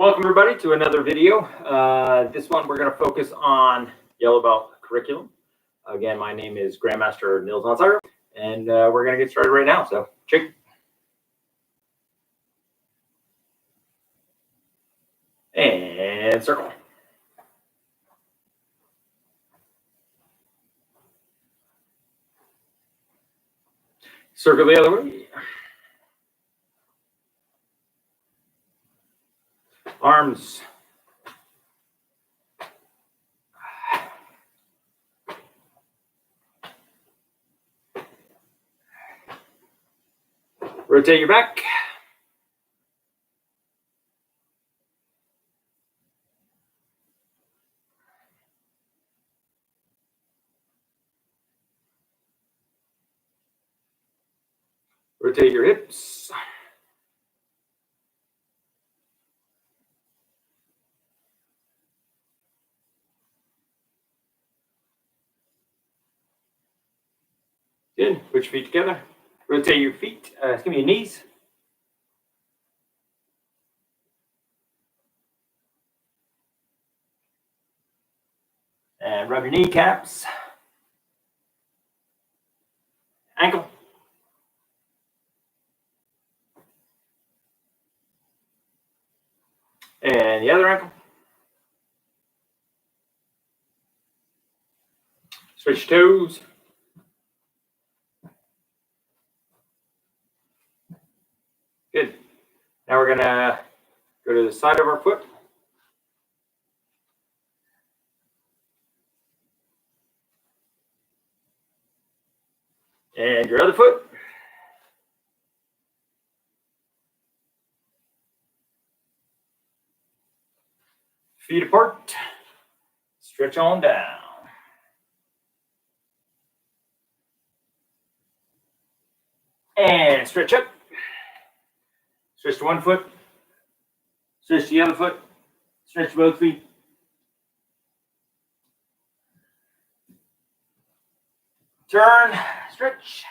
Welcome everybody to another video. This one we're going to focus on yellow belt curriculum. Again, my name is Grandmaster Nils Onsager, and we're going to get started right now. So check. And circle. Circle the other way. Arms. Rotate your back. Rotate your hips. Good. Put your feet together. Rotate your feet. Your knees. And rub your kneecaps. Ankle. And the other ankle. Switch toes. Good. Now we're going to go to the side of our foot. And your other foot. Feet apart. Stretch on down. And stretch up. Stretch to one foot. Stretch the other foot. Stretch both feet. Turn, stretch.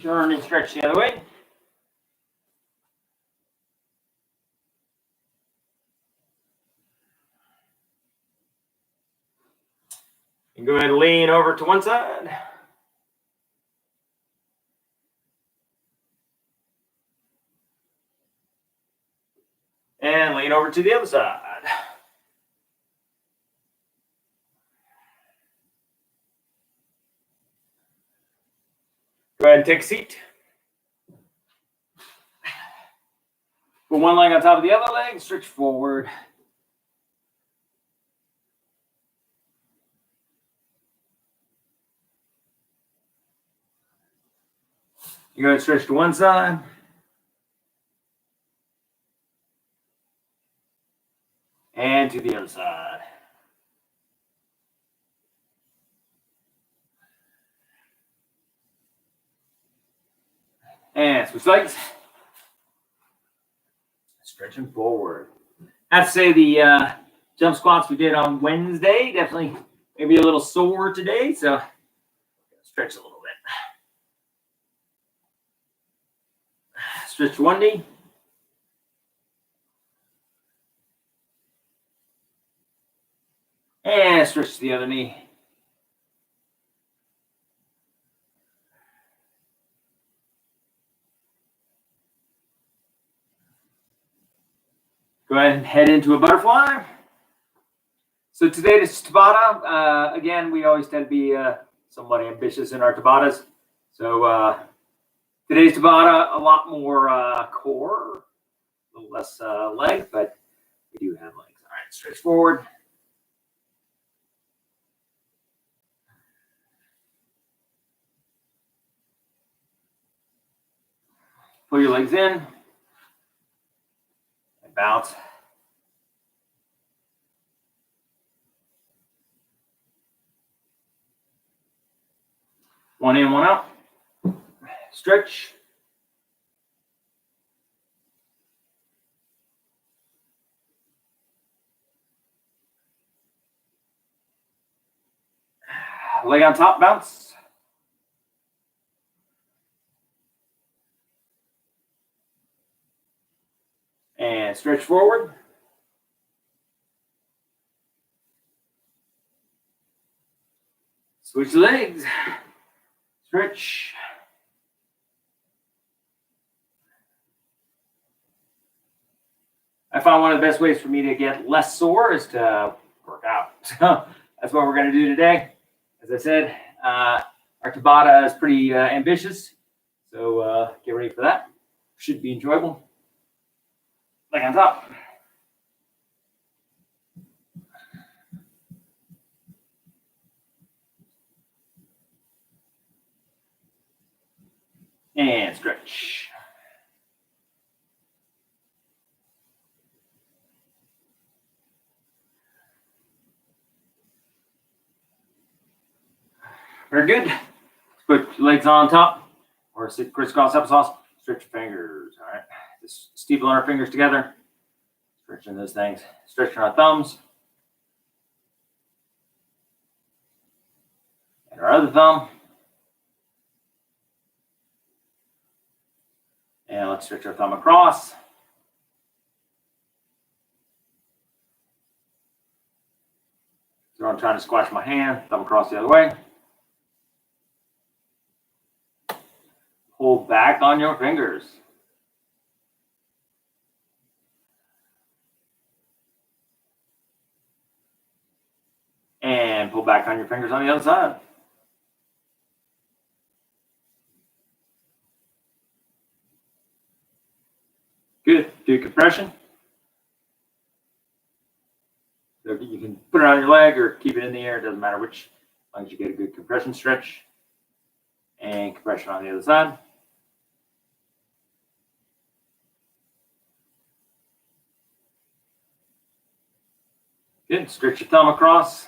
Turn and stretch the other way. And go ahead and lean over to one side. And lean over to the other side. Go ahead and take a seat. Put one leg on top of the other leg, stretch forward. You're going to stretch to one side. And to the other side. And switch legs. Stretching forward. I have to say the jump squats we did on Wednesday, definitely maybe a little sore today, so stretch a little bit. Stretch one knee. And stretch the other knee. Go ahead and head into a butterfly. So today is Tabata. Again, we always tend to be somewhat ambitious in our Tabatas. So today's Tabata, a lot more core, a little less leg, but we do have legs. All right, stretch forward. Pull your legs in. And bounce. One in, one out. Stretch. Leg on top, bounce. stretch forward. Switch legs. Stretch. I found one of the best ways for me to get less sore is to work out. So that's what we're going to do today. As I said, our Tabata is pretty ambitious. So get ready for that. Should be enjoyable. Leg on top. And stretch. Very good. Put your legs on top or sit crisscross applesauce. Stretch your fingers. All right. Just steeple our fingers together. Stretching those things. Stretching our thumbs. And our other thumb. And let's stretch our thumb across. So I'm trying to squash my hand, thumb across the other way. Pull back on your fingers. And pull back on your fingers on the other side. Good. Do compression. So you can put it on your leg or keep it in the air. It doesn't matter which, as long as you get a good compression stretch. And compression on the other side. Good. Stretch your thumb across.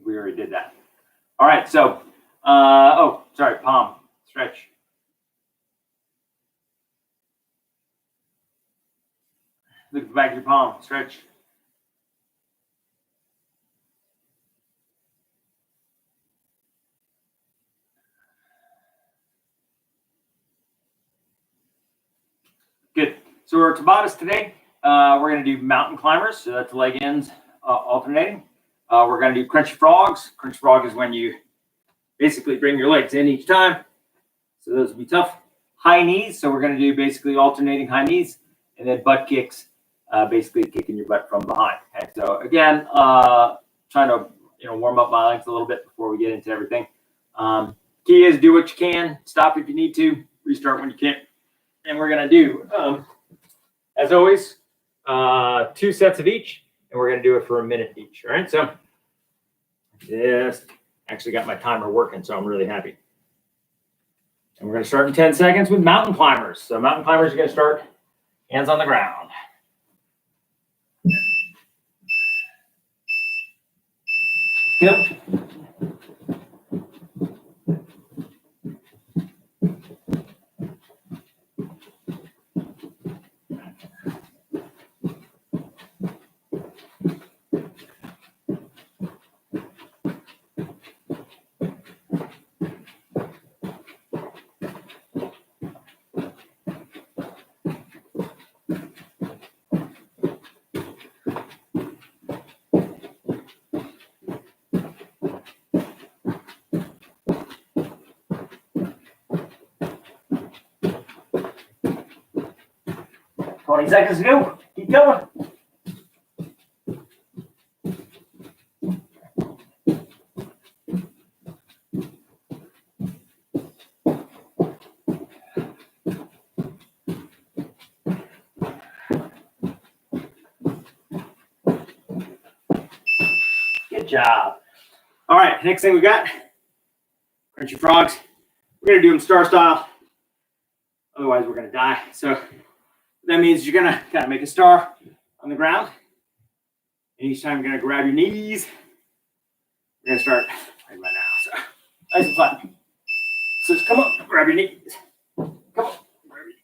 We already did that. All right. So, palm stretch. Look at the back of your palm. Stretch. Good. So our Tabatas today, we're going to do mountain climbers. So that's the leg ends alternating. We're going to do crunchy frogs. Crunchy frog is when you basically bring your legs in each time. So those will be tough. High knees. So we're going to do basically alternating high knees. And then butt kicks, basically kicking your butt from behind. Okay. So again, trying to warm up my legs a little bit before we get into everything. Key is do what you can. Stop if you need to. Restart when you can't. And we're going to do, as always, 2 sets of each. And we're going to do it for a minute each. All right. So just actually got my timer working. So I'm really happy. And we're going to start in 10 seconds with mountain climbers. So mountain climbers are going to start hands on the ground. Yep. Seconds to go. Keep going. Good job. All right, next thing we got, crunchy frogs. We're going to do them star style. Otherwise, we're going to die. So that means you're going to kind of make a star on the ground. And each time you're going to grab your knees. We're going to start right now. So nice and flat. So just come up, grab your knees. Come on, grab your knees.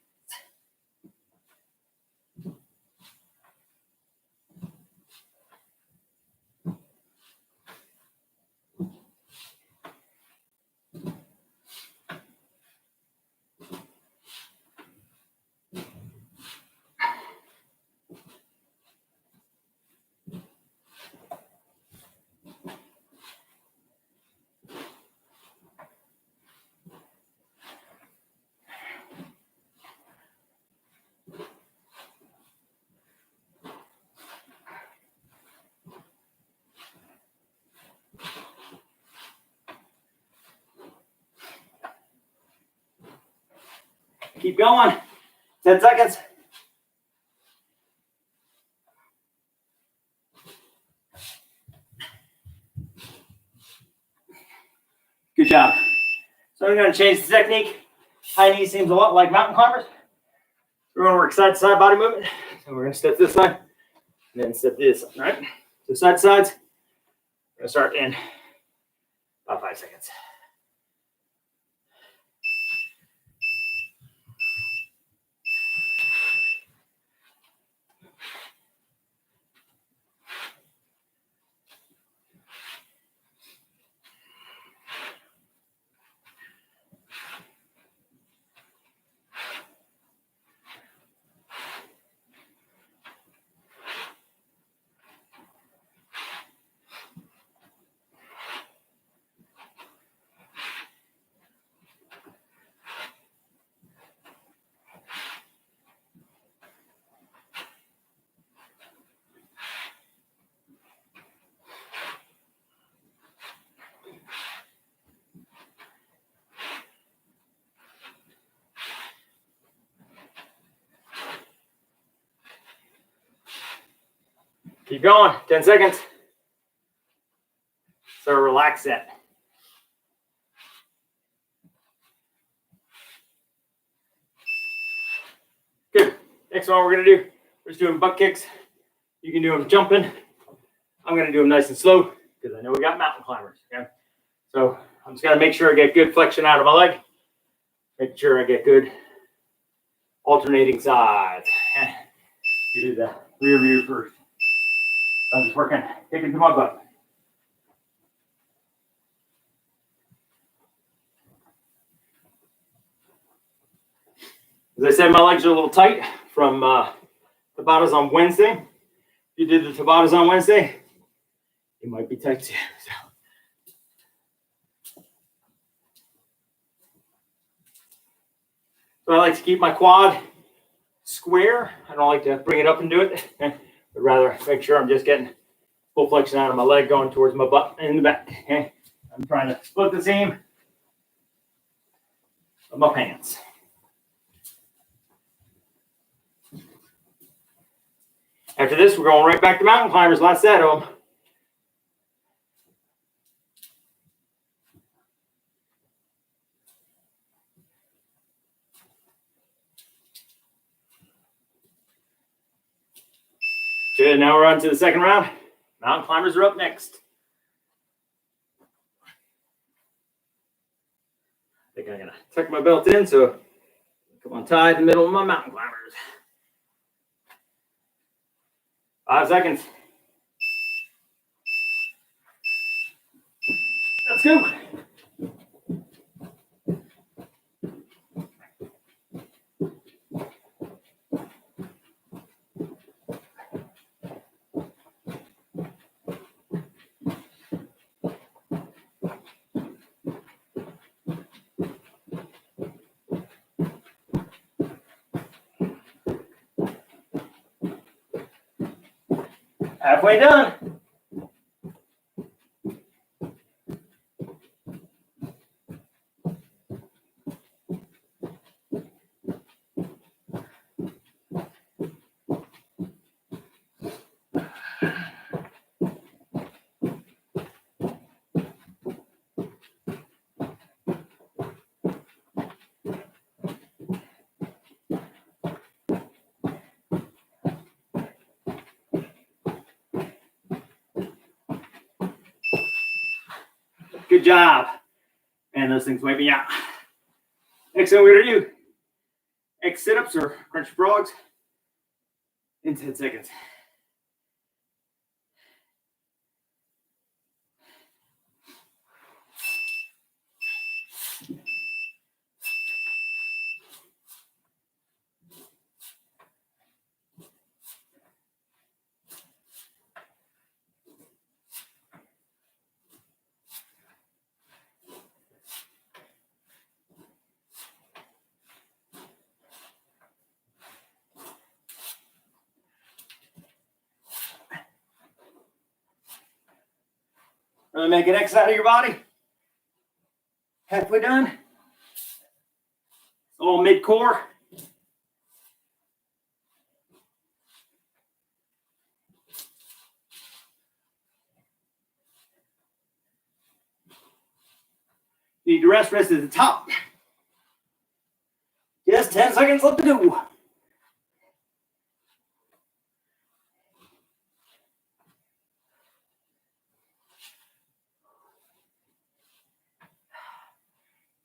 Keep going. 10 seconds. Good job. So I'm going to change the technique. High knee seems a lot like mountain climbers. We're going to work side to side body movement. So we're going to step this side and then step this side, right? So side to sides. We're going to start in about 5 seconds. Keep going. 10 seconds. So relax that. Good. Next one we're going to do, we're just doing butt kicks. You can do them jumping. I'm going to do them nice and slow because I know we got mountain climbers. Okay. So I'm just going to make sure I get good flexion out of my leg. Make sure I get good alternating sides. You do the rear view first. I'm just working, kicking to my butt. As I said, my legs are a little tight from Tabatas on Wednesday. If you did the Tabatas on Wednesday, it might be tight too. So I like to keep my quad square. I don't like to bring it up and do it. I'd rather make sure I'm just getting full flexion out of my leg going towards my butt and the back. Okay. I'm trying to split the seam of my pants. After this, we're going right back to mountain climbers. Last set of them. Good. Now we're on to the second round. Mountain climbers are up next. I think I'm going to tuck my belt in so come on tied in the middle of my mountain climbers. 5 seconds. Let's go. Halfway done. Good job. And those things wipe me out. Next thing we're going to do, X sit-ups or crunch frogs in 10 seconds. Really make an X out of your body. Halfway done. A little mid-core. Need to rest at the top. Just 10 seconds left to go.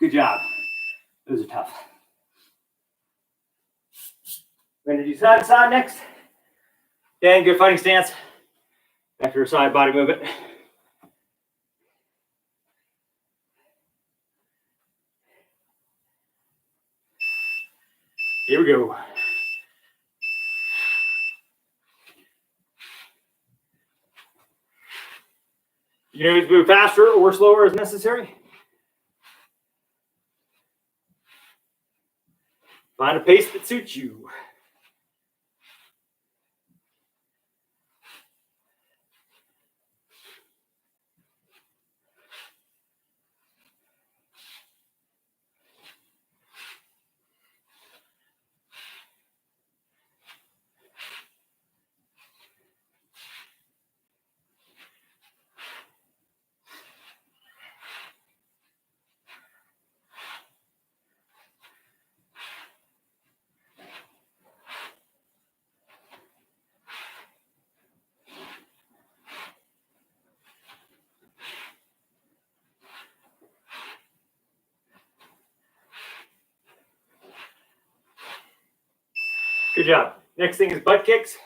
Good job. Those are tough. We're going to do side to side next. Again, good fighting stance. After a side body movement. Here we go. You can always move faster or slower as necessary. Find a pace that suits you. Good job. Next thing is butt kicks.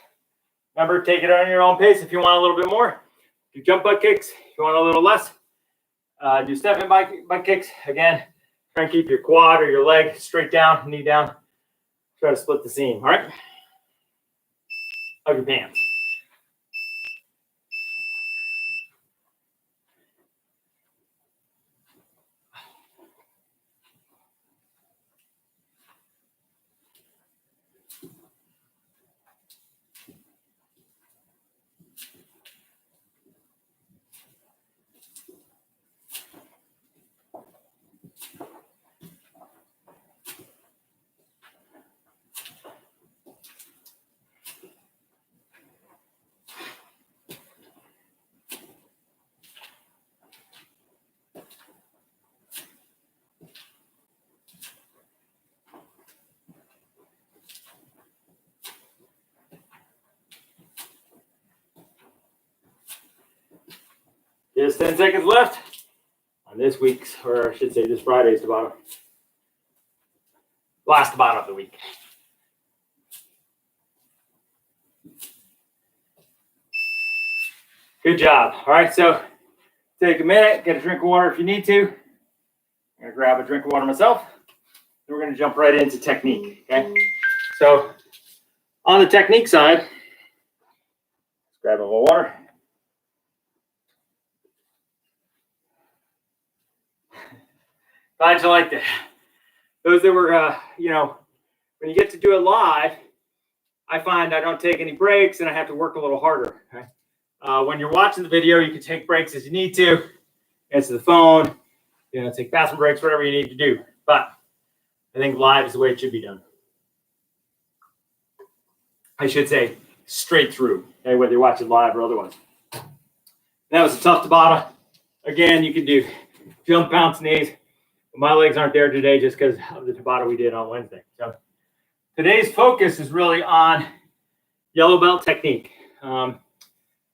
Remember, take it on your own pace if you want a little bit more. Do jump butt kicks if you want a little less. Do stepping butt kicks. Again, try and keep your quad or your leg straight down, knee down. Try to split the seam, all right? Of your pants. Just 10 seconds left on this week's, or I should say this Friday's Tabata. Last Tabata of the week. Good job. All right, so take a minute, get a drink of water if you need to. I'm gonna grab a drink of water myself. And we're gonna jump right into technique, okay? So on the technique side, let's grab a little water. Glad you liked it. Those that were, when you get to do it live, I find I don't take any breaks and I have to work a little harder. Okay? When you're watching the video, you can take breaks as you need to, answer the phone, take bathroom breaks, whatever you need to do. But I think live is the way it should be done. I should say straight through, okay, whether you're watching live or otherwise. That was a tough Tabata. Again, you can do jump, bounce, knees. My legs aren't there today just because of the Tabata we did on Wednesday. So today's focus is really on yellow belt technique. Now,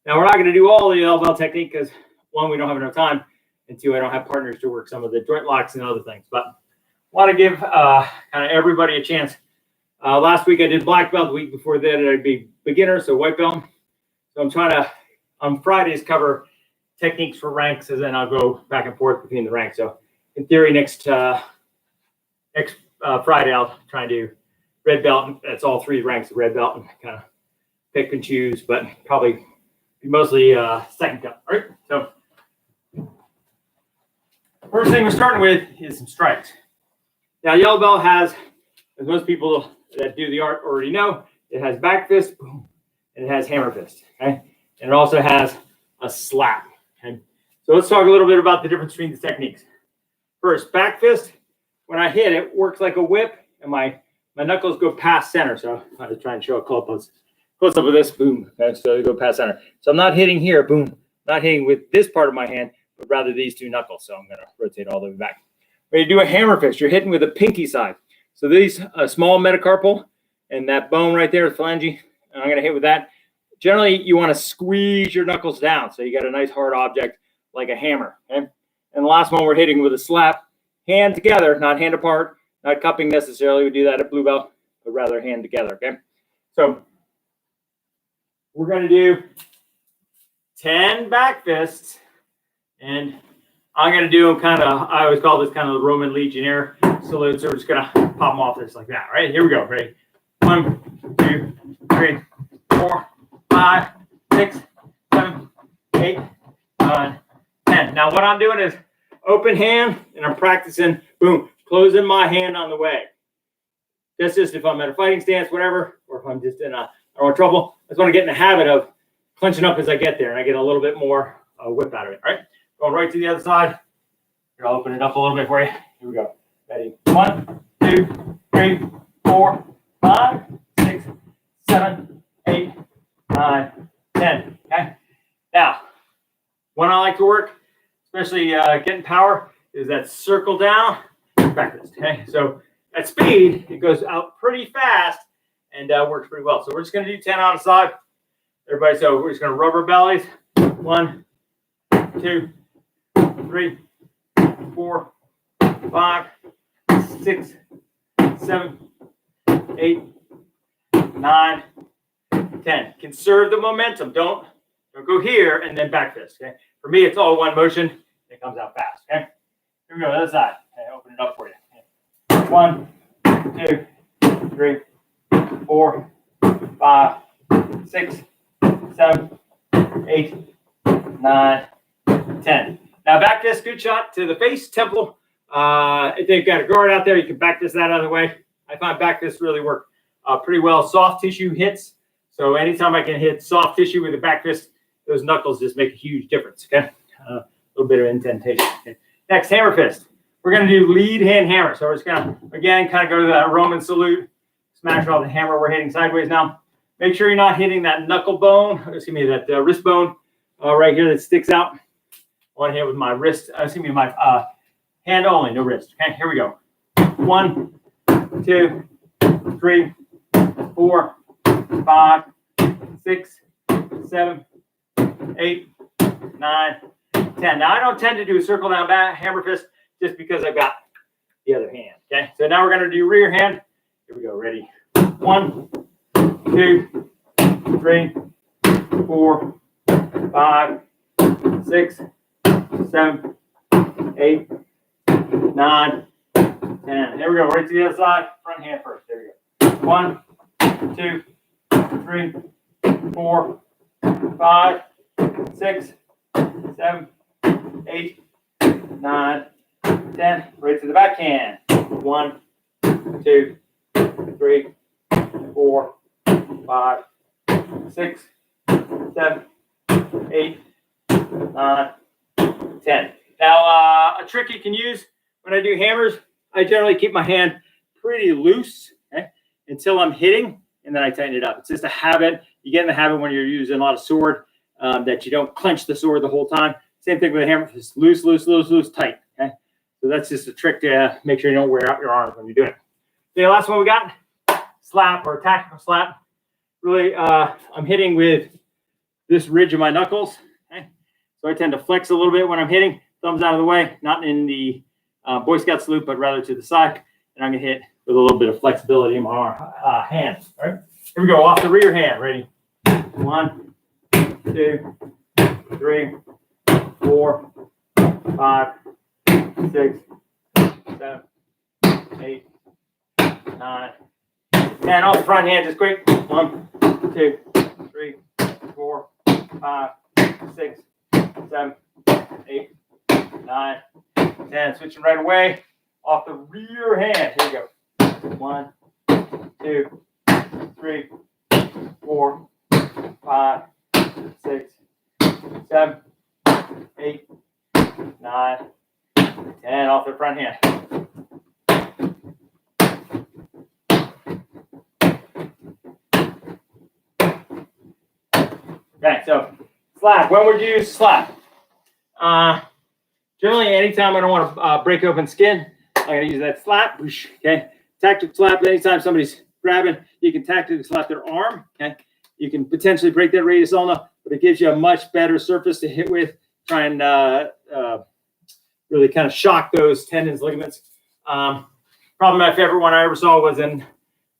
we're not going to do all the yellow belt technique because, one, we don't have enough time, and two, I don't have partners to work some of the joint locks and other things. But I want to give kind of everybody a chance. Last week I did black belt. The week before that I'd be beginner, so white belt. So I'm trying to, on Fridays, cover techniques for ranks, and then I'll go back and forth between the ranks. So in theory, next Friday, I'll try and do red belt. That's all three ranks of red belt, and kind of pick and choose, but probably be mostly second belt. All right. So first thing we're starting with is some strikes. Now, yellow belt has, as most people that do the art already know, it has back fist, boom, and it has hammer fist. Okay, and it also has a slap. Okay, so let's talk a little bit about the difference between the techniques. First, back fist, when I hit it, works like a whip, and my knuckles go past center. So I'll try and show a close up of this, boom. Okay, so they go past center. So I'm not hitting here, boom. Not hitting with this part of my hand, but rather these two knuckles. So I'm going to rotate all the way back. When you do a hammer fist, you're hitting with the pinky side. So these small metacarpal and that bone right there, the phalange, I'm going to hit with that. Generally, you want to squeeze your knuckles down so you got a nice hard object like a hammer. Okay? And the last one we're hitting with a slap, hand together, not hand apart, not cupping necessarily. We do that at blue belt, but rather hand together. Okay, so we're going to do 10 back fists, and I'm going to do them kind of, I always call this kind of the Roman Legionnaire salute. So we're just going to pop them off this like that. Right, here we go. Ready? 1, 2, 3, 4, 5, 6, 7, 8, 9, 10. Now what I'm doing is open hand, and I'm practicing, boom, closing my hand on the way. That's just if I'm at a fighting stance, whatever, or if I'm just in trouble. I just want to get in the habit of clenching up as I get there, and I get a little bit more whip out of it. All right, going right to the other side. Here, I'll open it up a little bit for you. Here we go. Ready? 1, 2, 3, 4, 5, 6, 7, 8, 9, 10. Okay. Now, when I like to work, especially getting power, is that circle down, back fist. Okay. So at speed, it goes out pretty fast and works pretty well. So we're just going to do 10 on the side. Everybody, so we're just going to rub our bellies. 1, 2, 3, 4, 5, 6, 7, 8, 9, 10. Conserve the momentum. Don't go here and then back fist. Okay. For me, it's all one motion. It comes out fast. Okay. Here we go. Other side. Okay, open it up for you. Okay. 1, 2, 3, 4, 5, 6, 7, 8, 9, 10. Now back fist, good shot to the face, temple. If they've got a guard out there, you can back fist that out of the way. I find back fists really work pretty well. Soft tissue hits. So anytime I can hit soft tissue with a back fist, those knuckles just make a huge difference. Okay, a little bit of indentation. Okay. Next, hammer fist. We're going to do lead hand hammer. So we're just going to, again, kind of go to that Roman salute, smash off the hammer. We're hitting sideways now. Make sure you're not hitting that knuckle bone, excuse me, that wrist bone right here that sticks out. I want to hit with my wrist, excuse me, my hand only, no wrist. Okay, here we go. 1, 2, 3, 4, 5, 6, 7, 8, 9, 10. Now I don't tend to do a circle down back hammer fist just because I've got the other hand. Okay, so now we're going to do rear hand. Here we go. Ready? 1, 2, 3, 4, 5, 6, 7, 8, 9, 10. Here we go. Right to the other side. Front hand first. There we go. 1, 2, 3, 4, 5, 6, 7, 8, 9, 10. Right to the back hand. 1, 2, 3, 4, 5, 6, 7, 8, 9, 10. Now, a trick you can use when I do hammers, I generally keep my hand pretty loose, okay, until I'm hitting, and then I tighten it up. It's just a habit. You get in the habit when you're using a lot of sword that you don't clench the sword the whole time. Same thing with a hammer, just loose, loose, loose, loose, tight. Okay, so that's just a trick to make sure you don't wear out your arms when you're doing it. Okay, the last one we got, slap or tactical slap. Really, I'm hitting with this ridge of my knuckles. Okay, so I tend to flex a little bit when I'm hitting. Thumbs out of the way, not in the Boy Scout salute, but rather to the side. And I'm going to hit with a little bit of flexibility in my hands. All right, here we go. Off the rear hand. Ready? 1, 2, 3, 4, 5, 6, 7, 8, 9, 10. Off the front hand, just quick. 1, 2, 3, 4, 5, 6, 7, 8, 9, 10. Switching right away. Off the rear hand. Here we go. 1, 2, 3, 4, 5, 6, 7, 8, 9, 10. Off the front hand. Okay, so slap. When would you use slap? Generally, anytime I don't want to break open skin, going to use that slap. Okay. Tactical slap. Anytime somebody's grabbing, you can tactically slap their arm. Okay. You can potentially break that radius ulna, but it gives you a much better surface to hit with. Try and really kind of shock those tendons, ligaments. Probably my favorite one I ever saw was in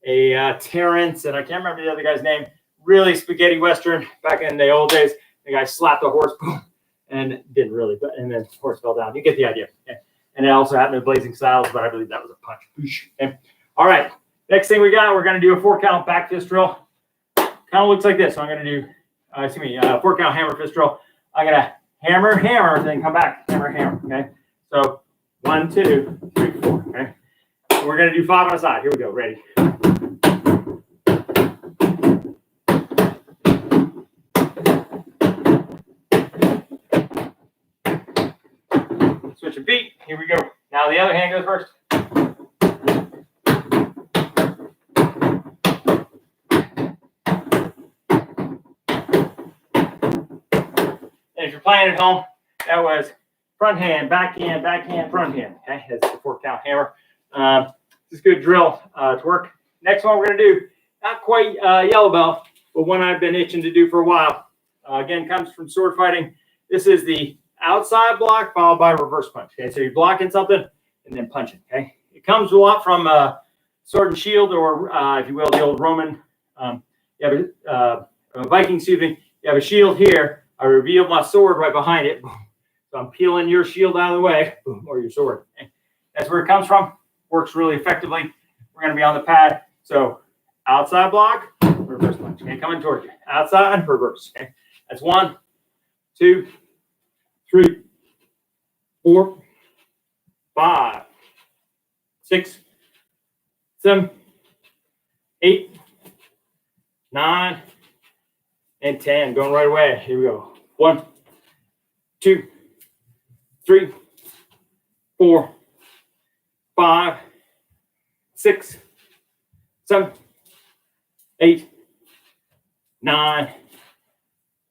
a Terrence, and I can't remember the other guy's name. Really spaghetti western back in the old days. The guy slapped the horse, boom, and didn't really, but and then the horse fell down. You get the idea. Okay. And it also happened in Blazing Styles, but I believe that was a punch. Okay. All right. Next thing we got, we're going to do a 4-count back fist drill. Kind of looks like this. So I'm going to do, 4-count hammer fist drill. I'm going to hammer, hammer, then come back, hammer, hammer. Okay. So 1, 2, 3, 4. Okay. So we're going to do 5 on a side. Here we go. Ready. Switch your feet. Here we go. Now the other hand goes first. And if you're playing at home, that was front hand, backhand, front hand. Okay, that's the 4-count hammer. It's a good drill to work. Next one we're going to do, not quite yellow belt, but one I've been itching to do for a while. Again, comes from sword fighting. This is the outside block followed by a reverse punch. Okay, so you're blocking something and then punching. Okay, it comes a lot from sword and shield, or if you will, the old Roman. You have a Viking shooting. You have a shield here. I reveal my sword right behind it. So I'm peeling your shield out of the way, or your sword. Okay. That's where it comes from. Works really effectively. We're going to be on the pad. So outside block, reverse punch. Okay, coming towards you. Outside, reverse. Okay, that's 1, 2, 3, 4, 5, 6, 7, 8, 9, and 10. Going right away. Here we go. 1, 2, 3, 4, 5, 6, 7, 8, 9,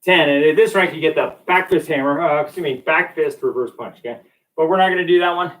10. And at this rank, you get the back fist hammer. Back fist reverse punch. Okay, but we're not going to do that one.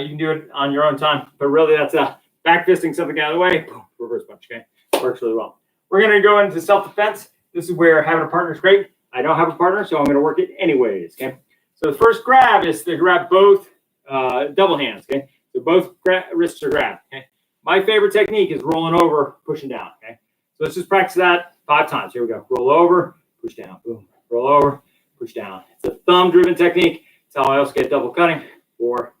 You can do it on your own time. But really, that's a back fisting something out of the way. Boom, reverse punch. Okay, works really well. We're going to go into self-defense. This is where having a partner is great. I don't have a partner, so I'm going to work it anyways. Okay. So the first grab is to grab both double hands. Okay. So both wrists are grabbed. Okay. My favorite technique is rolling over, pushing down. Okay. So let's just practice that 5 times. Here we go. Roll over, push down. Boom. Roll over, push down. It's a thumb-driven technique. That's how I also get double cutting. 4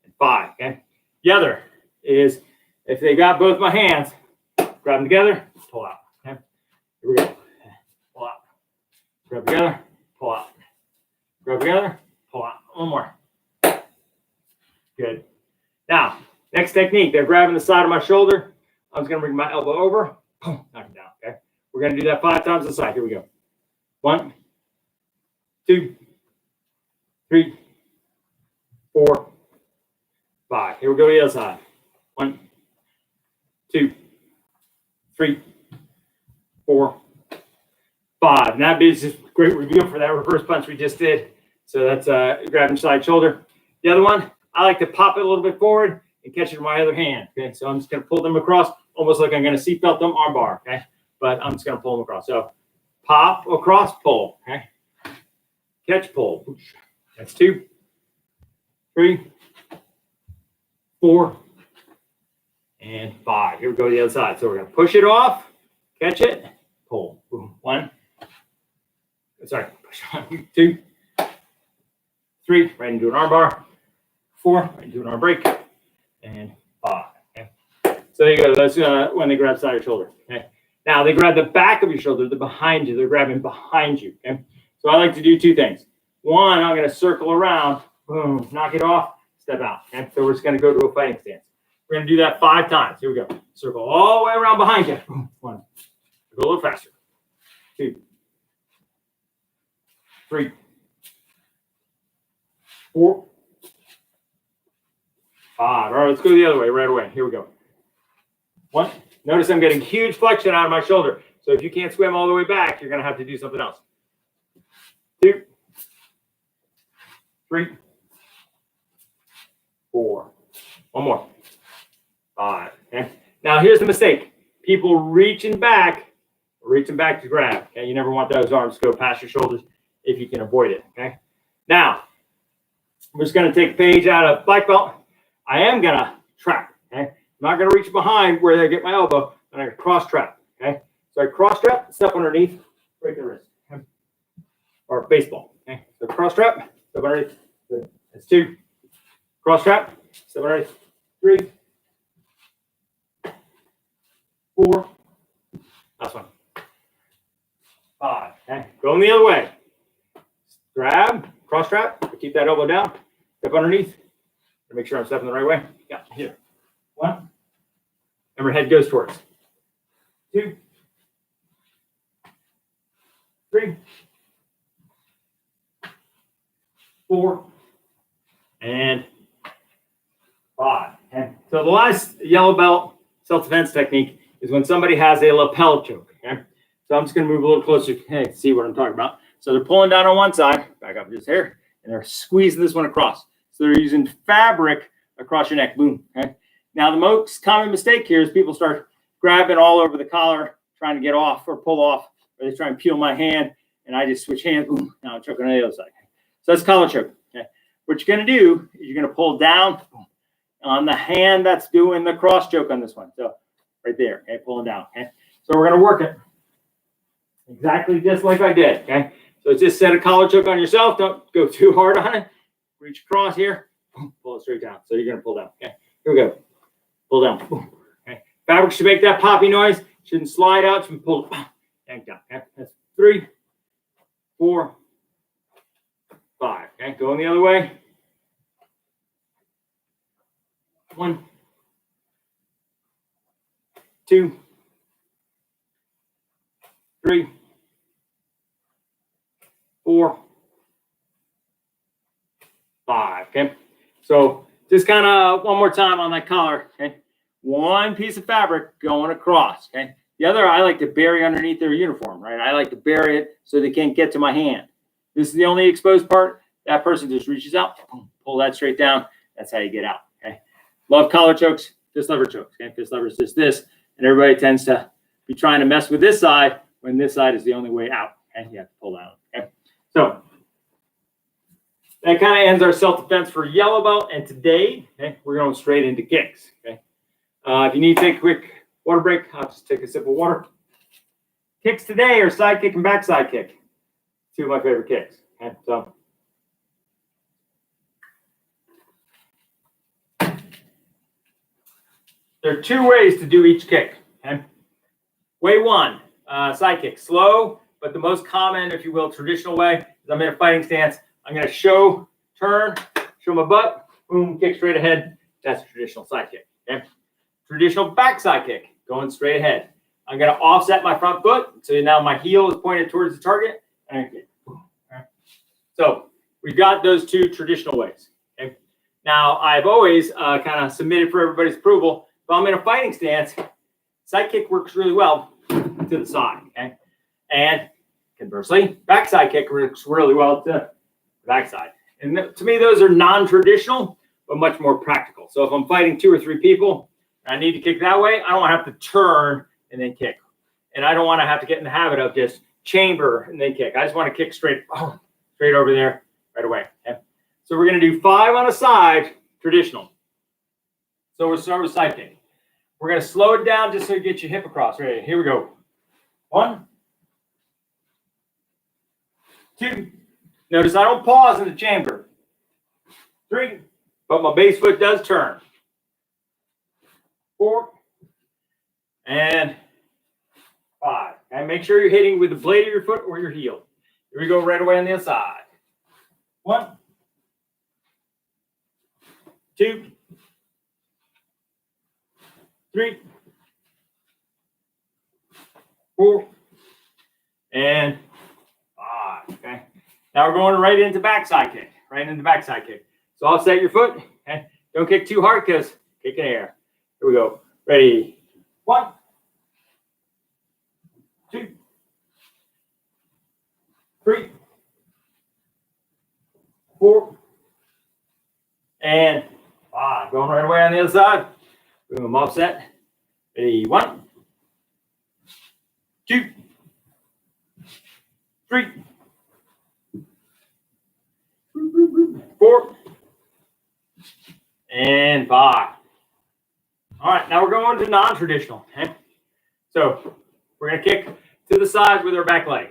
and 5. Okay. The other is if they got both my hands, grab them together, pull out. Okay. Here we go. Pull out. Grab together, pull out. Grab together, pull out. One more. Good. Now, next technique, they're grabbing the side of my shoulder. I'm just going to bring my elbow over, boom, knock it down. Okay. We're going to do that 5 times on the side. Here we go. 1, 2, 3, 4, 5. Here we go to the other side. 1, 2, 3, 4, 5. And that is just great review for that reverse punch we just did. So that's grabbing side shoulder. The other one, I like to pop it a little bit forward and catch it in my other hand. Okay, so I'm just going to pull them across, almost like I'm going to seatbelt them arm bar. Okay, but I'm just going to pull them across. So pop across, pull. Okay, catch, pull. That's 2, 3, 4, and 5. Here we go to the other side. So we're going to push it off, catch it, pull. Boom. 1. Sorry, push on. 2, 3, right into an arm bar. 4, right into an arm break. And 5. Okay. So there you go. That's when they grab side of your shoulder. Okay. Now they grab the back of your shoulder, the behind you. They're grabbing behind you. Okay. So I like to do 2 things. 1, I'm going to circle around, boom, knock it off, step out. Okay. So we're just going to go to a fighting stance. We're going to do that 5 times. Here we go. Circle all the way around behind you. Boom. 1. Go a little faster. 2, 3, 4, 5. All right, let's go the other way right away. Here we go. 1. Notice I'm getting huge flexion out of my shoulder. So if you can't swim all the way back, you're going to have to do something else. 2, 3, 4, One more. 5. Okay. Now here's the mistake. People reaching back to grab. Okay. You never want those arms to go past your shoulders if you can avoid it. Okay. Now, I'm just going to take a page out of black belt. I am going to trap. Okay. I'm not going to reach behind where I get my elbow. I'm going to cross trap. Okay. So I cross trap, step underneath, break the wrist. Okay. Or baseball. Okay. So cross trap, step underneath. That's 2. Cross trap, step underneath. 3, 4. Last one. 5. Okay. Going the other way. Grab, cross trap, keep that elbow down, step underneath. Make sure I'm stepping the right way. Yeah, here. 1. Remember, head goes towards. 2, 3, 4, and 5. Okay. So the last yellow belt self-defense technique is when somebody has a lapel choke. Okay. So I'm just going to move a little closer to see what I'm talking about. So they're pulling down on one side, back up just here, and they're squeezing this one across. So they're using fabric across your neck. Boom. Okay. Now the most common mistake here is people start grabbing all over the collar, trying to get off or pull off, or they try and peel my hand, and I just switch hands. Boom. Now I'm choking on the other side. So that's collar choke. Okay. What you're going to do is you're going to pull down on the hand that's doing the cross choke on this one. So right there. Okay. Pulling down. Okay. So we're going to work it exactly just like I did. Okay. So just set a collar choke on yourself. Don't go too hard on it. Reach across here. Pull it straight down. So you're going to pull down. Okay. Here we go. Pull down. Okay. Fabric should make that poppy noise. Shouldn't slide out. Should pull yank down. Okay. That's 3, 4, 5. Okay. Going the other way. 1, 2, 3, 4, 5. Okay. So just kind of one more time on that collar. Okay. One piece of fabric going across. Okay. The other, I like to bury underneath their uniform, right? I like to bury it so they can't get to my hand. This is the only exposed part. That person just reaches out, pull that straight down. That's how you get out. Okay. Love collar chokes, fist lever chokes. Okay. Fist lever is just this. And everybody tends to be trying to mess with this side when this side is the only way out. Okay. You have to pull down. Okay. So that kind of ends our self-defense for yellow belt. And today, okay, we're going straight into kicks. Okay. If you need to take a quick water break, I'll just take a sip of water. Kicks today are side kick and backside kick. 2 of my favorite kicks. Okay. So there are 2 ways to do each kick. Okay. Way 1, side kick. Slow, but the most common, if you will, traditional way is I'm in a fighting stance. I'm going to turn, show my butt, boom, kick straight ahead. That's a traditional side kick. Okay. Traditional backside kick, going straight ahead. I'm going to offset my front foot, so now my heel is pointed towards the target. And kick. Okay. So we've got those 2 traditional ways. Okay. Now I've always kind of submitted for everybody's approval. If I'm in a fighting stance, side kick works really well to the side. Okay. And conversely, backside kick works really well to the backside. And to me, those are non-traditional, but much more practical. So if I'm fighting 2 or 3 people, and I need to kick that way, I don't want to have to turn and then kick. And I don't want to have to get in the habit of just chamber and then kick. I just want to kick straight over there right away. Okay? So we're going to do 5 on a side, traditional. So we'll start with side kick. We're going to slow it down just so you get your hip across. Ready? Here we go. 1, 2. Notice I don't pause in the chamber. 3, but my base foot does turn. 4, and 5. And make sure you're hitting with the blade of your foot or your heel. Here we go right away on the other side. 1, 2, 3, 4, and 5. Okay. Now we're going right into backside kick. Right into backside kick. So offset your foot. Okay. Don't kick too hard because kick in the air. Here we go. Ready. 1, 2, 3, 4, and 5. Going right away on the other side. Boom, offset. Ready, 1, 2, 3, 4, and 5. All right, now we're going to non-traditional. Okay? So we're going to kick to the side with our back leg.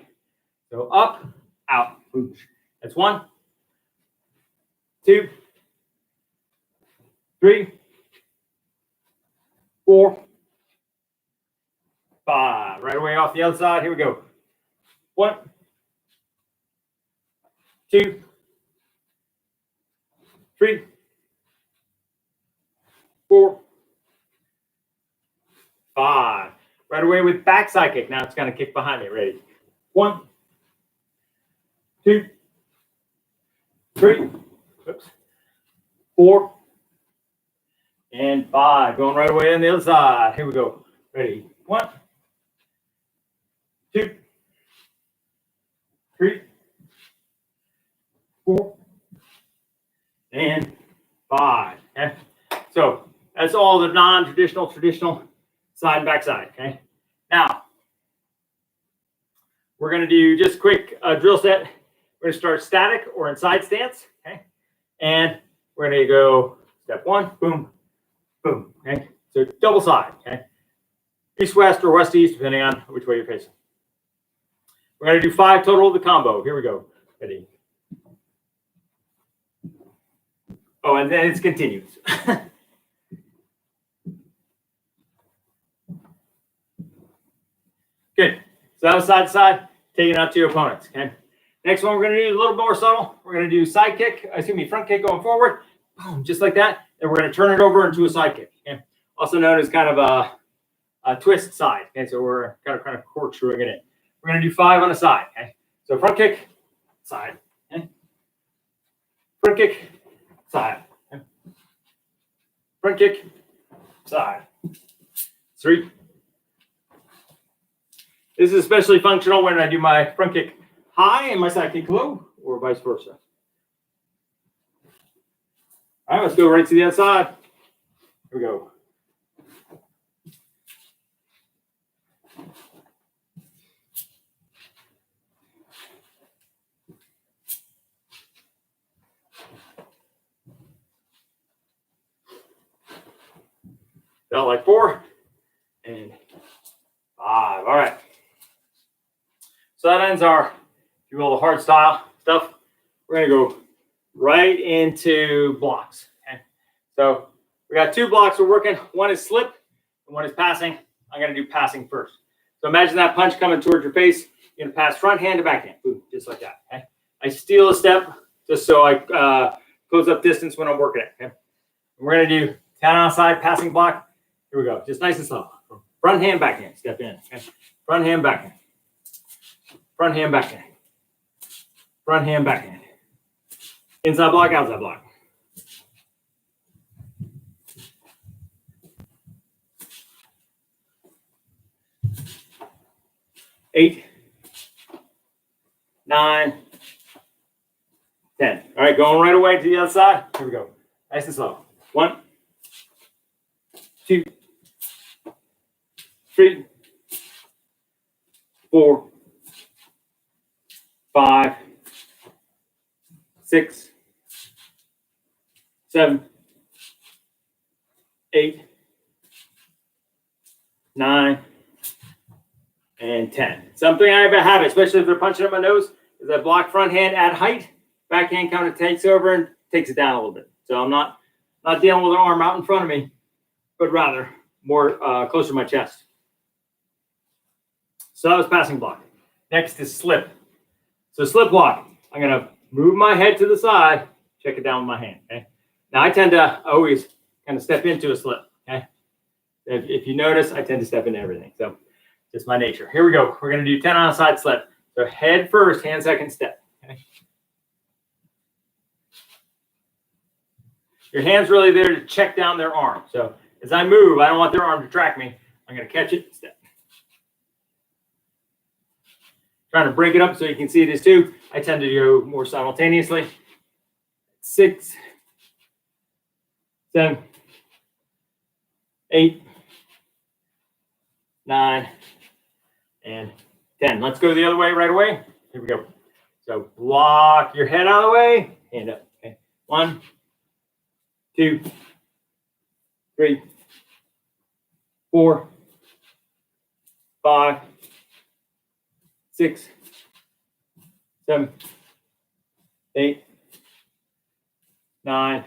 So up, out. That's 1, 2, 3, 4, 5. Right away off the other side. Here we go. 1, 2, 3, 4, 5. Right away with backside kick. Now it's going to kick behind me. Ready? 1, 2, 3, 4, and 5. Going right away on the other side. Here we go. Ready? 1, 2, 3, 4, and 5. Okay. So that's all the non-traditional, traditional side and back side. Okay. Now we're going to do just a quick drill set. We're going to start static or in side stance. Okay. And we're going to go step 1, boom, boom. Okay. So double side. Okay. East west or west east, depending on which way you're facing. We're going to do 5 total of the combo. Here we go. Ready. Oh, and then it's continuous. Good. So that was side to side, taking out to your opponents. Okay. Next one, we're going to do a little more subtle. We're going to do side kick, front kick going forward. Boom, just like that. And we're going to turn it over into a side kick. Okay. Also known as kind of a twist side. Okay. So we're kind of corkscrewing it in. We're going to do 5 on the side. Okay. So front kick, side. Okay. Front kick, side. Okay. Front kick, side. 3. This is especially functional when I do my front kick high and my side kick low, or vice versa. All right, let's go right to the other side. Here we go. Felt like 4 and 5. All right. So that ends our, if you will, the hard style stuff. We're going to go right into blocks. Okay. So we got 2 blocks we're working. One is slip and one is passing. I'm going to do passing first. So imagine that punch coming towards your face. You're going to pass front hand to back hand. Boom, just like that. Okay. I steal a step just so I close up distance when I'm working it. Okay. And we're going to do 10 outside passing block. Here we go. Just nice and slow. Front hand, back hand. Step in. Okay. Front hand, back hand. Front hand, back hand. Front hand, back hand. Inside block, outside block. Eight, 9, 10. All right, going right away to the other side. Here we go. Nice and slow. 1, 2, 3, 4, 5, 6, 7, 8, 9, and 10. Something I have a habit, especially if they're punching at my nose, is I block front hand at height, back hand kind of takes over and takes it down a little bit. So I'm not dealing with an arm out in front of me, but rather more closer to my chest. So that was passing block. Next is slip. So slip block, I'm going to move my head to the side, check it down with my hand. Okay. Now I tend to always kind of step into a slip. Okay. If you notice, I tend to step into everything. So just my nature. Here we go. We're going to do 10 on a side slip. So head first, hand second step. Okay. Your hand's really there to check down their arm. So as I move, I don't want their arm to track me. I'm going to catch it and step. Trying to break it up so you can see this too. I tend to go more simultaneously. 6, 7, 8, 9, and 10. Let's go the other way right away. Here we go. So block your head out of the way, hand up. Okay. 1, 2, 3, 4, 5, 6, 7, 8, 9,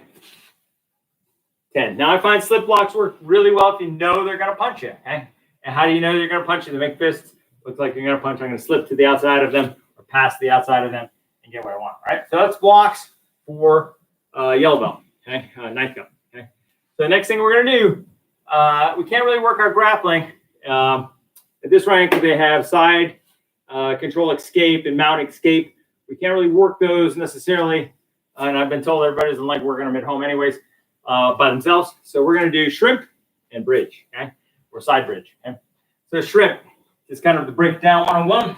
10. Now I find slip blocks work really well if you know they're going to punch you. Okay? And how do you know they're going to punch you? They make fists look like you're going to punch. I'm going to slip to the outside of them or past the outside of them and get what I want. All right. So that's blocks for yellow belt. Okay. Ninth belt. Okay. So the next thing we're going to do, we can't really work our grappling at this rank because they have side control escape and mount escape. We can't really work those necessarily. And I've been told everybody doesn't like working them at home anyways by themselves. So we're going to do shrimp and bridge, okay? Or side bridge, okay? So shrimp is kind of the breakdown 101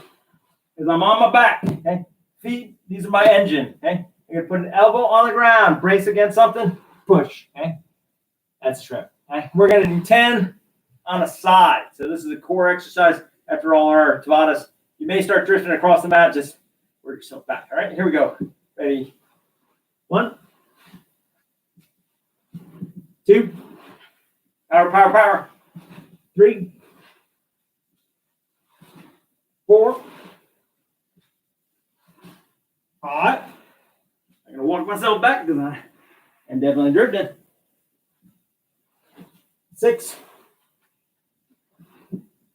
is I'm on my back, okay? Feet, these are my engine, okay? I'm going to put an elbow on the ground, brace against something, push, okay? That's shrimp, okay? We're going to do 10 on a side. So this is a core exercise after all our Tabatas. You may start drifting across the mat, just work yourself back, all right? Here we go. Ready? 1, 2, power, power, power. 3, 4, 5. I'm going to walk myself back because I am definitely drifting. 6,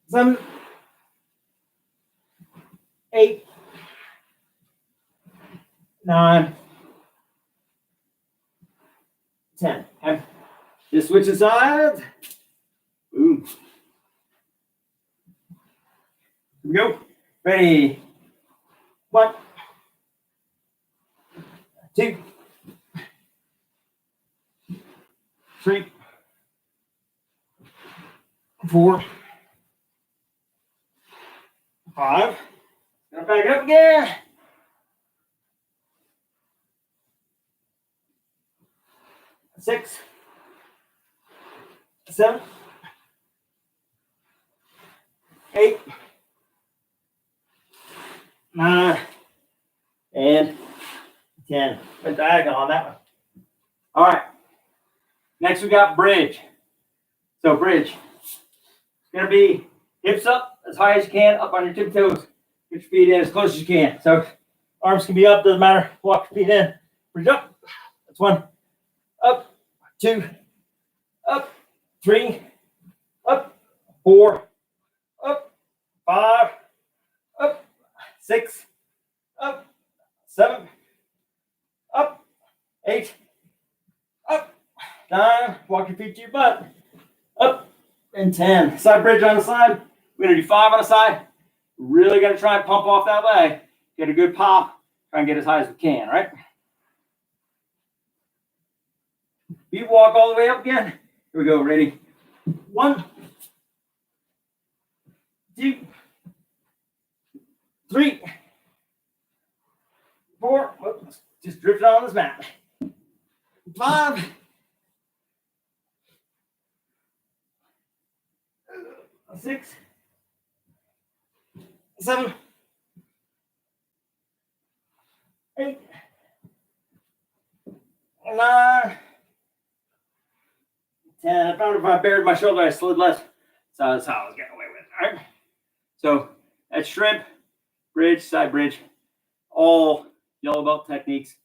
7, 8, 9, 10. Okay. Just switch the sides. Boom. Here we go. Ready. 1, 2, 3, 4, 5. Gonna back it up again. 6, 7, 8, 9, and 10. Put diagonal on that one. All right. Next we got bridge. So bridge. It's gonna be hips up as high as you can, up on your tiptoes. Get your feet in as close as you can. So arms can be up, doesn't matter. Walk your feet in. Bridge up. That's 1. Up. 2. Up. 3. Up. 4. Up. 5. Up. 6. Up. 7. Up. 8. Up. 9. Walk your feet to your butt. Up. And 10. Side bridge on the side. We're going to do 5 on the side. Really got to try and pump off that leg. Get a good pop. Try and get as high as we can, right? Feet walk all the way up again. Here we go. Ready? 1, 2, 3, 4. Whoops, just drifted on this mat. 5. 6, 7, 8, 9, 10. I found if I buried my shoulder, I slid less. So that's how I was getting away with it. All right. So that's shrimp, bridge, side bridge, all yellow belt techniques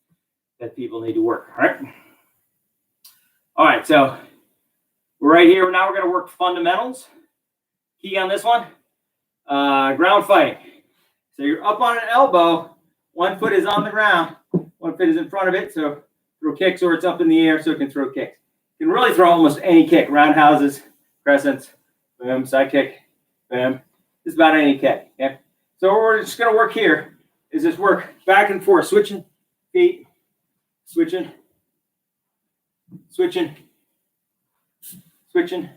that people need to work. All right. All right. So we're right here. Now we're going to work fundamentals. Key on this one, ground fighting. So you're up on an elbow. One foot is on the ground. One foot is in front of it. So throw kicks, or it's up in the air so it can throw kicks. You can really throw almost any kick. Roundhouses, crescents, boom, side kick, boom. Just about any kick. Okay. So what we're just going to work here is just work back and forth, switching feet, switching, switching, switching.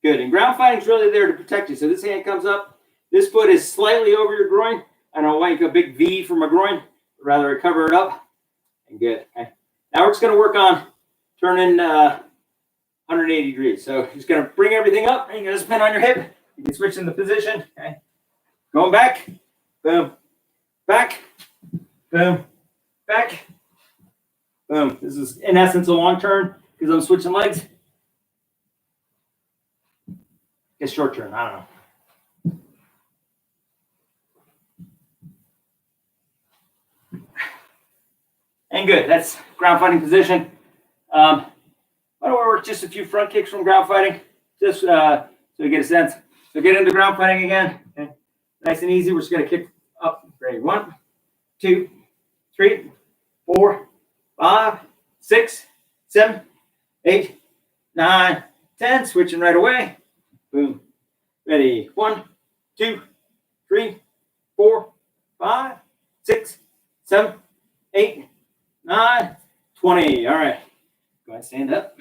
Good. And ground fighting is really there to protect you. So this hand comes up, This foot is slightly over your groin. I don't want a big V from my groin. Rather cover it up. And good. Okay. Now we're just going to work on turning 180 degrees. So just going to bring everything up. And you're going to spin on your hip. You can switch in the position. Okay. Going back. Boom. Back. Boom. Back. Boom. This is in essence a long turn because I'm switching legs. It's short turn. I don't know. And good. That's ground fighting position. Why don't we work just a few front kicks from ground fighting, just so you get a sense. So get into ground fighting again. Okay. Nice and easy. We're just going to kick up. Ready? 1, 2, 3, 4, 5, 6, 7, 8, 9, 10. Switching right away. Boom. Ready? 1, 2, 3, 4, 5, 6, 7, 8, 9, 20. All right. Go ahead and stand up.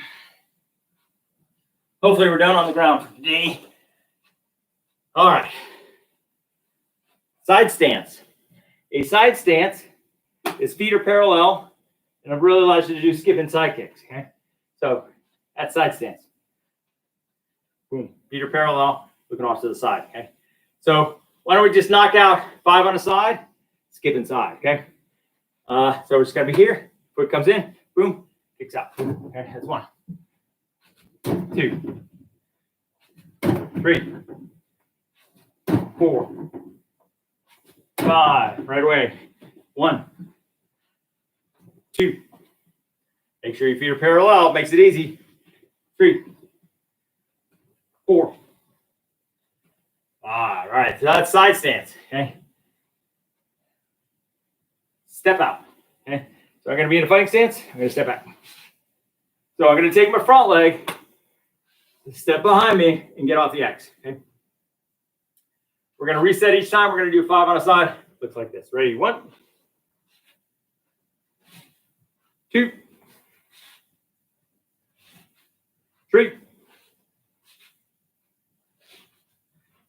Hopefully we're done on the ground for today. All right. Side stance. A side stance is feet are parallel, and I've really allowed you to do skipping side kicks. Okay. So that's side stance. Boom. Feet are parallel, looking off to the side. Okay. So why don't we just knock out 5 on the side, skip inside. Okay. So we're just gonna be here. Foot comes in, boom, kicks out. Okay, that's 1, 2, 3, 4, 5. Right away. 1, 2. Make sure your feet are parallel. Makes it easy. 3, 4. All right. So that's side stance. Okay. Step out. Okay. So I'm going to be in a fighting stance. I'm going to step back. So I'm going to take my front leg, step behind me, and get off the X. Okay. We're going to reset each time. We're going to do 5 on a side. Looks like this. Ready? 1, 2, 3,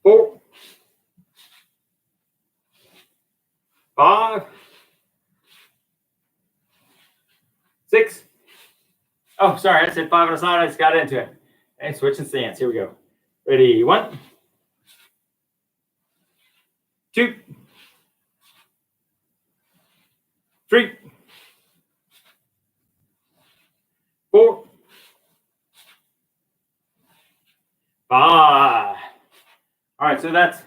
4, 5, 6. Oh, sorry, I said 5 on the side. I just got into it. Okay, switching stance. Here we go. Ready? 1, 2, 3, 4, 5. All right, so that's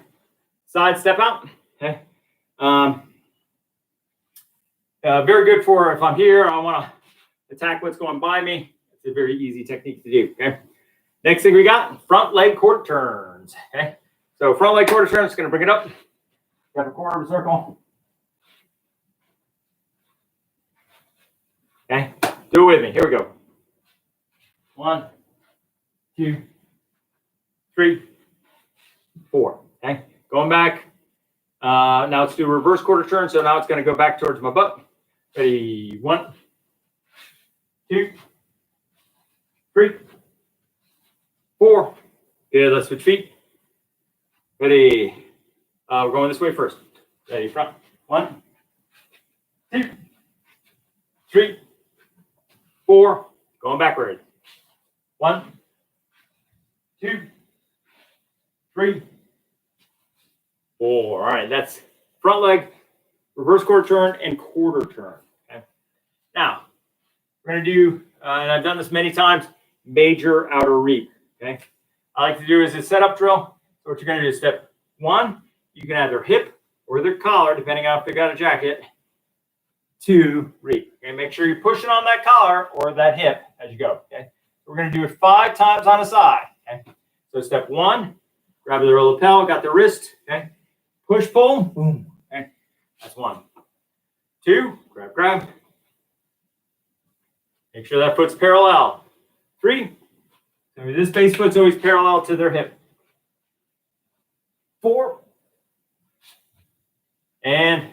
side step out. Okay. Very good for if I'm here, I want to attack what's going by me. It's a very easy technique to do. Okay. Next thing we got, front leg quarter turns. Okay. So front leg quarter turns, going to bring it up. Got a quarter of a circle. Okay. Do it with me. Here we go. 1, 2, 3, 4. Okay. Going back. Now let's do a reverse quarter turn. So now it's going to go back towards my butt. Ready? 1, 2, 3, 4. Good. Let's switch feet. Ready? We're going this way first. Ready? Front. 1, 2, 3, 4. Going backward. 1, 2, 3, 4. All right. That's front leg, reverse quarter turn, and quarter turn. Okay. Now we're going to do, and I've done this many times, major outer reap. Okay. I like to do is a setup drill. So what you're going to do is step 1, you can either hip or their collar, depending on if they got a jacket, to reap. Okay. Make sure you're pushing on that collar or that hip as you go. Okay. We're going to do it 5 times on a side. Okay. So step 1, grab the lapel, got the wrist. Okay. Push, pull, boom. Okay. That's 1. 2, grab. Make sure that foot's parallel. 3, so this base foot's always parallel to their hip. 4, and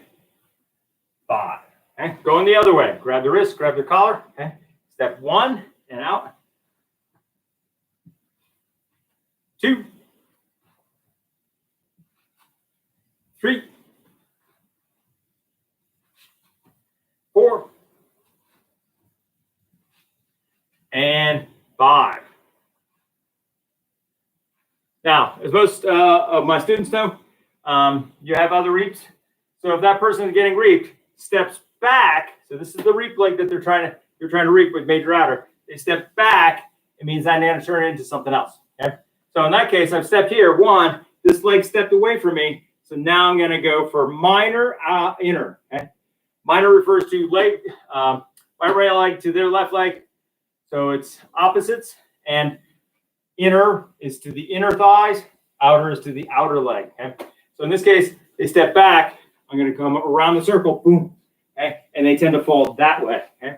5. Okay, going the other way. Grab the wrist, grab the collar. Okay, step 1 and out. 2, Now, as most of my students know, you have other reaps. So if that person is getting reaped, steps back. So this is the reap leg that you're trying to reap with major outer. They step back. It means I'm going to turn it into something else. Okay. So in that case, I've stepped here. One, this leg stepped away from me. So now I'm going to go for minor inner. Okay. Minor refers to leg, my right leg to their left leg. So it's opposites. And inner is to the inner thighs. Outer is to the outer leg. Okay. So in this case, they step back. I'm going to come around the circle. Boom. Okay. And they tend to fall that way. Okay.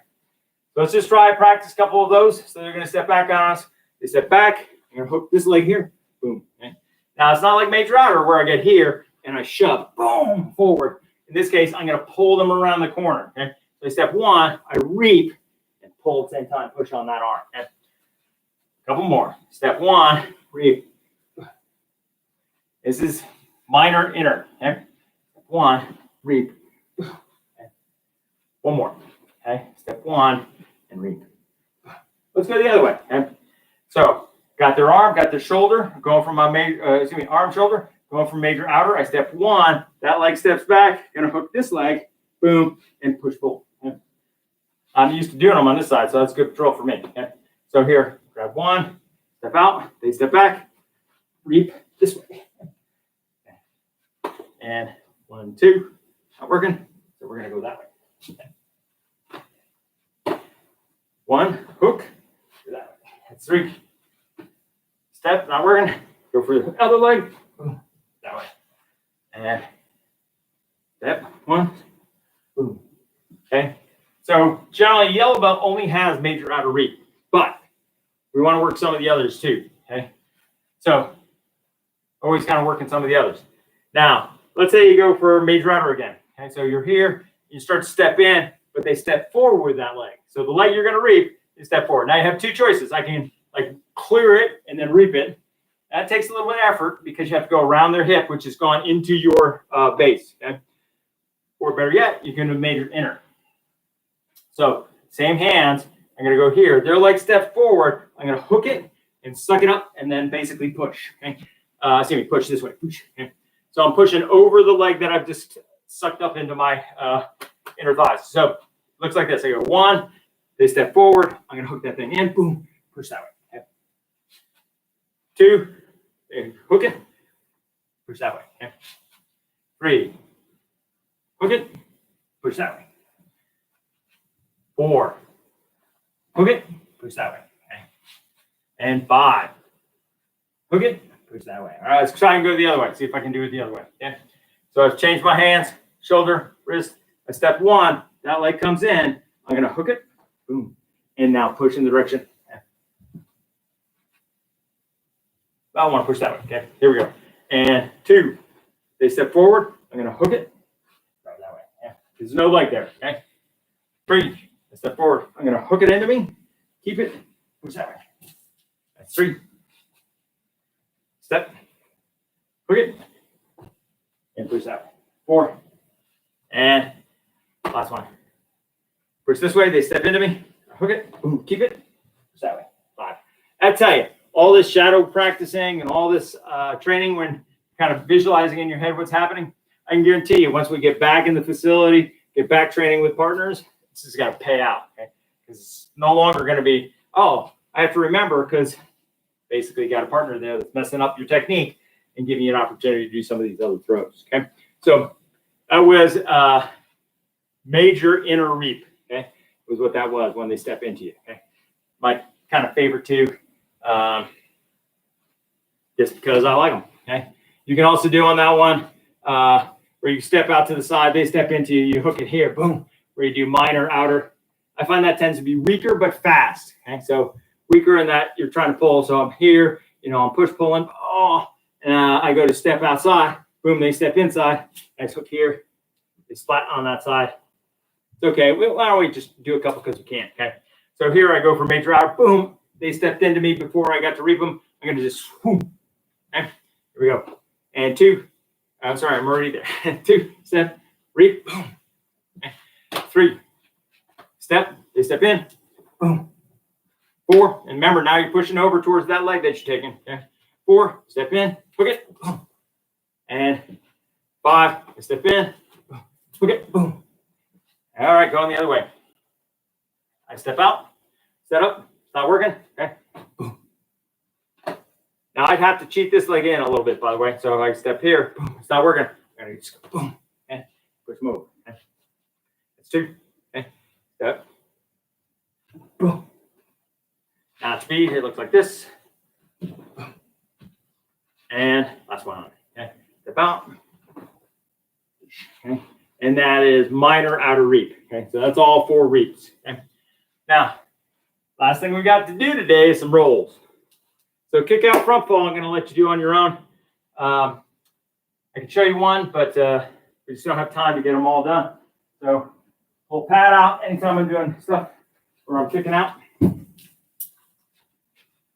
So let's just try and practice a couple of those. So they're going to step back on us. They step back. I'm going to hook this leg here. Boom. Okay. Now, it's not like major outer where I get here and I shove, boom, forward. In this case, I'm going to pull them around the corner. Okay. So step one, I reap and pull at the same time, push on that arm. Okay. A couple more. Step one, reap. This is minor inner. Okay. Step one, reap. Okay. One more. Okay. Step one and reap. Let's go the other way. Okay. So got their arm, got their shoulder, going from my arm, shoulder, going from major outer. I step one, that leg steps back, gonna hook this leg, boom, and push pull. Okay. I'm used to doing them on this side, so that's good control for me. Okay. So here, grab one, step out, they step back, reap this way. Okay. And 1, 2, not working, so we're gonna go that way. Okay. One, hook, that way. That's 3. Step, not working. Go for the other leg. Boom, that way. And step, 1. Boom. Okay. So generally, yellow belt only has major outer reap, but we want to work some of the others too. Okay. So always kind of working some of the others. Now, let's say you go for major outer again. Okay. So you're here, you start to step in, but they step forward with that leg. So the leg you're going to reap is step forward. Now you have 2 choices. I can clear it and then reap it. That takes a little bit of effort because you have to go around their hip, which has gone into your base. Okay? Or better yet, you can do major inner. So same hands. I'm going to go here. Their leg steps forward. I'm going to hook it and suck it up and then basically push. Okay? Push this way. Push. Okay? So I'm pushing over the leg that I've just sucked up into my inner thighs. So looks like this. I go 1. They step forward. I'm going to hook that thing in. Boom. Push that way. Okay. 2. Hook it. Push that way. Okay. 3. Hook it. Push that way. 4. Hook it. Push that way. Okay. And 5. Hook it. Push that way. All right. Let's try and go the other way. See if I can do it the other way. Okay. So I've changed my hands, shoulder, wrist. I step 1. That leg comes in. I'm going to hook it. Boom. And now push in the direction. I want to push that way. Okay, here we go. And 2, they step forward. I'm going to hook it right that way. Yeah. There's no leg there. Okay. 3, they step forward. I'm going to hook it into me. Keep it. Push that way. That's 3. Step. Hook it. And push that way. 4. And last one. Push this way. They step into me. Hook it. Boom. Keep it. Push that way. 5. I tell you, all this shadow practicing and all this training, when kind of visualizing in your head what's happening, I can guarantee you once we get back in the facility, get back training with partners, this is going to pay out. Okay? Because it's no longer going to be, oh, I have to remember because basically you got a partner there that's messing up your technique and giving you an opportunity to do some of these other throws. Okay, so that was major inner reap. Okay, was what that was when they step into you. Okay, my kind of favorite too. Just because I like them. Okay. You can also do on that one where you step out to the side, they step into you, you hook it here, boom, where you do minor outer. I find that tends to be weaker but fast. Okay. So weaker in that you're trying to pull. So I'm here, I'm push pulling. I go to step outside, boom, they step inside. Nice hook here. They splat on that side. It's okay. Why don't we just do a couple because we can. Okay. So here I go for major outer, boom. They stepped into me before I got to reap them. I'm going to just, whoom. Okay, here we go. And 2, I'm sorry, I'm already there. 2, step, reap, boom. Okay. 3, step, they step in, boom. 4, and remember, now you're pushing over towards that leg that you're taking. Okay. 4, step in, hook it, boom. And 5, step in, hook it, boom. All right, going the other way. I step out, set up, it's not working, okay, boom. Now I'd have to cheat this leg in a little bit, by the way. So if I step here, boom, it's not working. I gotta just go, boom, okay, push move. Okay. That's 2, okay, step, boom. Now speed, it looks like this. And last one, okay, step out. Okay. And that is minor outer reap. Okay, so that's all 4 reaps. Okay. Now, last thing we got to do today is some rolls. So kick out front fall, I'm going to let you do on your own. I can show you one, but we just don't have time to get them all done. So pull pad out anytime I'm doing stuff where I'm kicking out.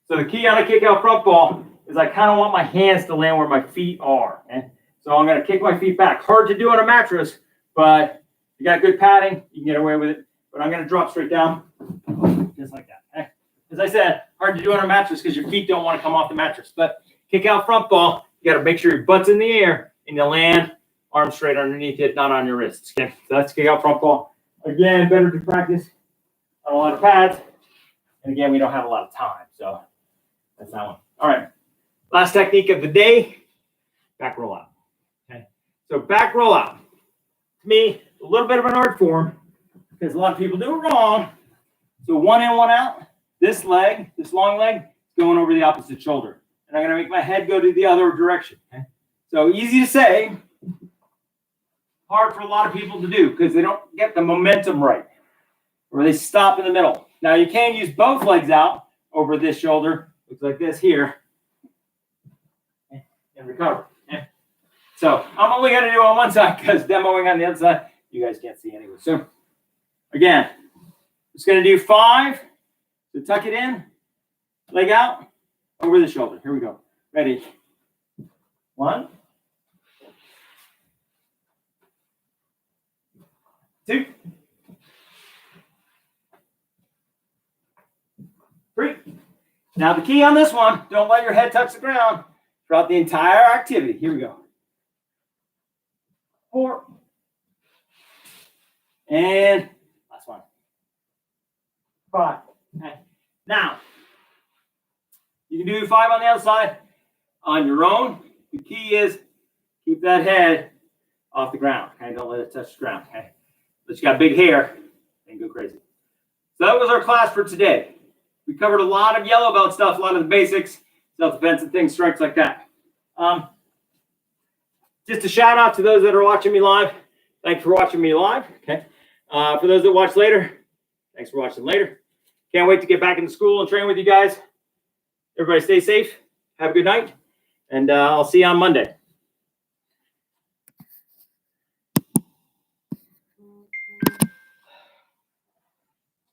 So the key on a kick out front fall is I kind of want my hands to land where my feet are. Okay? So I'm going to kick my feet back. Hard to do on a mattress, but if you got good padding, you can get away with it. But I'm going to drop straight down, just like that. Okay? As I said, hard to do on a mattress because your feet don't want to come off the mattress. But kick out front ball, you got to make sure your butt's in the air and you land arms straight underneath it, not on your wrists. Okay, so that's kick out front ball. Again, better to practice on a lot of pads. And again, we don't have a lot of time, so that's that one. All right, last technique of the day, back roll out. Okay, so back roll out. To me, a little bit of an art form because a lot of people do it wrong. So 1 in, 1 out. This leg, this long leg, is going over the opposite shoulder. And I'm going to make my head go to the other direction. Okay? So easy to say, hard for a lot of people to do because they don't get the momentum right. Or they stop in the middle. Now you can use both legs out over this shoulder. Looks like this here. And recover. Okay? So I'm only going to do on one side because demoing on the other side, you guys can't see anyway. So again, just going to do 5. So tuck it in, leg out, over the shoulder. Here we go. Ready? 1, 2, 3. Now the key on this one, don't let your head touch the ground throughout the entire activity. Here we go. 4. And last one. 5. Okay. Now, you can do 5 on the other side on your own. The key is keep that head off the ground. Okay, don't let it touch the ground. Okay, but you got big hair and go crazy. So that was our class for today. We covered a lot of yellow belt stuff, a lot of the basics, self-defense and things, strikes like that. Just a shout out to those that are watching me live. Thanks for watching me live. Okay, for those that watch later, thanks for watching later. Can't wait to get back into school and train with you guys. Everybody stay safe. Have a good night. And I'll see you on Monday.